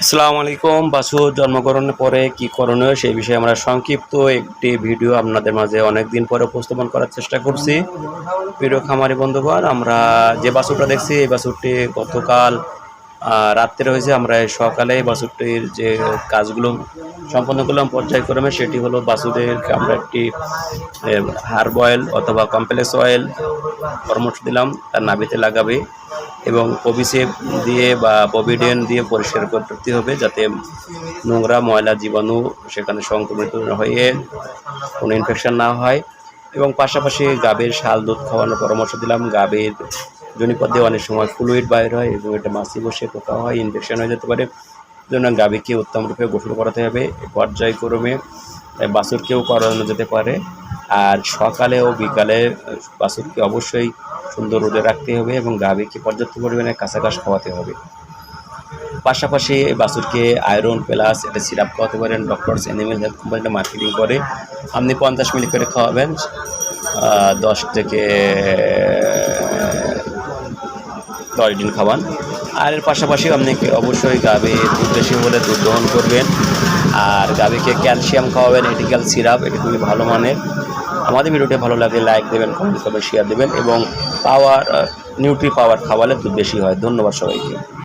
আসসালামু আলাইকুম। বাছুর জন্মগ্রহণের পরে কি করণীয় সেই বিষয়ে আমরা সংক্ষিপ্ত একটি ভিডিও আপনাদের মাঝে অনেকদিন পরে উপস্থাপন করার চেষ্টা করছি। প্রিয় খামারি বন্ধুগণ, আমরা যে বাছুরটা দেখছি এই বাছুরটি গতকাল রাত্রে হয়েছে। আমরা সকালে বাছুরটির যে কাজগুলো সম্পন্ন করলাম পর্যায়ক্রমে, সেটি হলো বাছুরদেরকে আমরা একটি হার্ব অয়েল অথবা কমপ্লেক্স অয়েল পরামর্শ দিলাম তার নাভিতে লাগাবে এবং পবিসেপ দিয়ে বা পবিডেন দিয়ে পরিষ্কার করতে হবে, যাতে নোংরা ময়লা জীবাণু সেখানে সংক্রমিত হয়ে কোনো ইনফেকশন না হয়। এবং পাশাপাশি গাভীর শাল দুধ খাওয়ানোর পরামর্শ দিলাম। গাভীর জনিপথে অনেক সময় ফ্লুইড বাইর হয় এবং এটা মাছি বসে পোকা হয়, ইনফেকশন হয়ে যেতে পারে। জন্য গাভীকে উত্তম রূপে গোসল করাতে হবে। পর্যায়ক্রমে বাছুরকেও করানো যেতে পারে। আর সকালে ও বিকালে বাছুরকে অবশ্যই সুন্দর রোদে রাখতে হবে এবং গাভীকে পর্যাপ্ত পরিমাণে কাঁচা ঘাস খাওয়াতে হবে। পাশাপাশি বাছুরকে আয়রন প্লাস এটা সিরাপ খাওয়াতে পারেন। ডক্টরস অ্যানিমেল হেলথ কোম্পানিটা মার্কেটিং করে। আপনি 50 মিলি করে খাওয়াবেন, 10 থেকে 10 দিন খাওয়ান। আর এর পাশাপাশি আপনি অবশ্যই গাভী দুধ বেশি হলে দুধ দহন করবেন। আর গাভীকে ক্যালসিয়াম খাওয়াবেন, এটিক্যাল সিরাপ, এটি খুবই ভালো মানের। আমাদের ভিডিওটি ভালো লাগলে লাইক দেবেন, কমেন্ট করবেন, শেয়ার দেবেন এবং নিউট্রি পাওয়ার খাওয়ালে দুধ বেশি হয়। ধন্যবাদ সবাইকে।